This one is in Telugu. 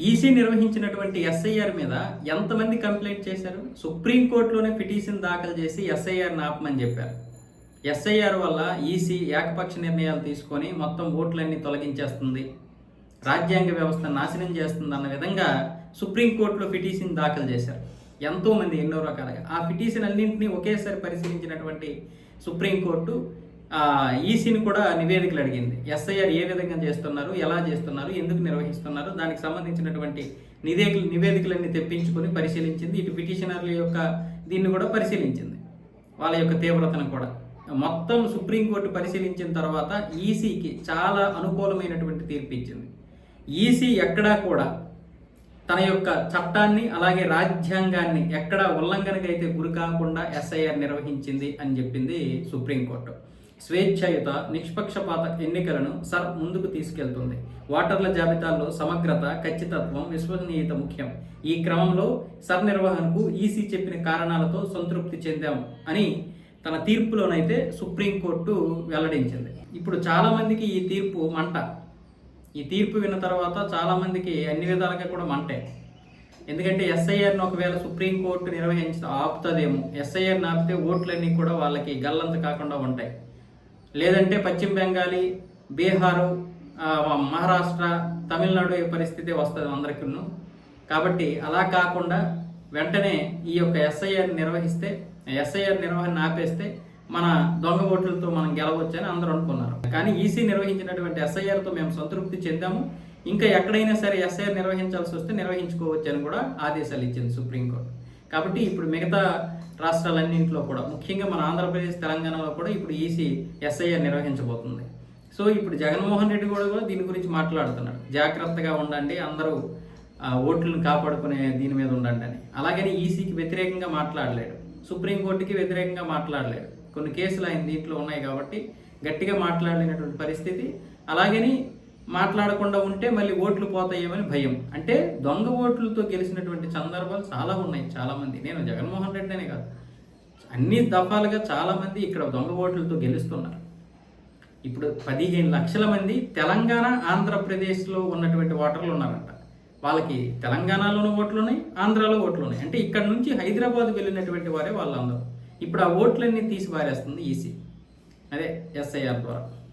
ఈసీ నిర్వహించినటువంటి ఎస్ఐఆర్ మీద ఎంతమంది కంప్లైంట్ చేశారు? సుప్రీంకోర్టులోనే పిటిషన్ దాఖలు చేసి ఎస్ఐఆర్ని ఆపమని చెప్పారు. ఎస్ఐఆర్ వల్ల ఈసీ ఏకపక్ష నిర్ణయాలు తీసుకొని మొత్తం ఓట్లన్నీ తొలగించేస్తుంది, రాజ్యాంగ వ్యవస్థ నాశనం చేస్తుంది అన్న విధంగా సుప్రీంకోర్టులో పిటిషన్ దాఖలు చేశారు. ఎంతోమంది ఎన్నో రకాలుగా ఆ పిటిషన్ అన్నింటినీ ఒకేసారి పరిశీలించినటువంటి సుప్రీంకోర్టు ఈసీని కూడా నివేదికలు అడిగింది. ఎస్ఐఆర్ ఏ విధంగా చేస్తున్నారు, ఎలా చేస్తున్నారు, ఎందుకు నిర్వహిస్తున్నారు, దానికి సంబంధించినటువంటి నివేదికలన్నీ తెప్పించుకొని పరిశీలించింది. ఇటు పిటిషనర్ల యొక్క దీన్ని కూడా పరిశీలించింది, వాళ్ళ యొక్క తీవ్రతను కూడా. మొత్తం సుప్రీంకోర్టు పరిశీలించిన తర్వాత ఈసీకి చాలా అనుకూలమైనటువంటి తీర్పు ఇచ్చింది. ఈసీ ఎక్కడా కూడా తన యొక్క చట్టాన్ని అలాగే రాజ్యాంగాన్ని ఎక్కడా ఉల్లంఘనకైతే గురి కాకుండా ఎస్ఐఆర్ నిర్వహించింది అని చెప్పింది సుప్రీంకోర్టు. స్వేచ్ఛాయుత నిష్పక్షపాత ఎన్నికలను ముందుకు తీసుకెళ్తుంది. ఓటర్ల జాబితాల్లో సమగ్రత, ఖచ్చితత్వం, విశ్వసనీయత ముఖ్యం. ఈ క్రమంలో నిర్వహణకు ఈసీ చెప్పిన కారణాలతో సంతృప్తి చెందాం అని తన తీర్పులోనైతే సుప్రీంకోర్టు వెల్లడించింది. ఇప్పుడు చాలామందికి ఈ తీర్పు మంట. ఈ తీర్పు విన్న తర్వాత చాలామందికి అన్ని విధాలుగా కూడా మంటే. ఎందుకంటే ఎస్ఐఆర్ను ఒకవేళ సుప్రీంకోర్టు ఆపుతుందేమో, ఎస్ఐఆర్ని ఆపితే ఓట్లన్నీ కూడా వాళ్ళకి గల్లంత కాకుండా ఉంటాయి. లేదంటే పశ్చిమ బెంగాలీ, బీహారు, మహారాష్ట్ర, తమిళనాడు పరిస్థితి వస్తుంది అందరికీ. కాబట్టి అలా కాకుండా వెంటనే ఈ యొక్క ఎస్ఐఆర్ నిర్వహణ ఆపేస్తే మన దొంగ ఓట్లతో మనం గెలవచ్చని అందరూ అనుకున్నారు. కానీ ఈసీ నిర్వహించినటువంటి ఎస్ఐఆర్తో మేము సంతృప్తి చెందాము, ఇంకా ఎక్కడైనా సరే ఎస్ఐఆర్ నిర్వహించాల్సి వస్తే నిర్వహించుకోవచ్చు అని కూడా ఆదేశాలు ఇచ్చింది సుప్రీంకోర్టు. కాబట్టి ఇప్పుడు మిగతా రాష్ట్రాలన్నింటిలో కూడా, ముఖ్యంగా మన ఆంధ్రప్రదేశ్, తెలంగాణలో కూడా ఇప్పుడు ఈసీ ఎస్ఐఆర్ నిర్వహించబోతుంది. సో ఇప్పుడు జగన్మోహన్ రెడ్డి కూడా దీని గురించి మాట్లాడుతున్నాడు. జాగ్రత్తగా ఉండండి, అందరూ ఓట్లను కాపాడుకునే దీని మీద ఉండండి అని. అలాగని ఈసీకి వ్యతిరేకంగా మాట్లాడలేడు, సుప్రీంకోర్టుకి వ్యతిరేకంగా మాట్లాడలేడు. కొన్ని కేసులు ఆయన దీంట్లో ఉన్నాయి కాబట్టి గట్టిగా మాట్లాడలేనటువంటి పరిస్థితి. అలాగని మాట్లాడకుండా ఉంటే మళ్ళీ ఓట్లు పోతాయేమని భయం. అంటే దొంగ ఓట్లతో గెలిచినటువంటి సందర్భాలు చాలా ఉన్నాయి. చాలామంది, నేను జగన్మోహన్ రెడ్డి అనే కాదు, అన్ని దఫాలుగా చాలామంది ఇక్కడ దొంగ ఓట్లతో గెలుస్తున్నారు. ఇప్పుడు 15 లక్షల మంది తెలంగాణ, ఆంధ్రప్రదేశ్లో ఉన్నటువంటి ఓటర్లు ఉన్నారంట. వాళ్ళకి తెలంగాణలోనూ ఓట్లు ఉన్నాయి, ఆంధ్రాలో ఓట్లు ఉన్నాయి. అంటే ఇక్కడ నుంచి హైదరాబాద్ వెళ్ళినటువంటి వారే వాళ్ళందరూ. ఇప్పుడు ఆ ఓట్లన్నీ తీసి పారేస్తుంది ఈసీ, అదే ఎస్ఐఆర్ ద్వారా.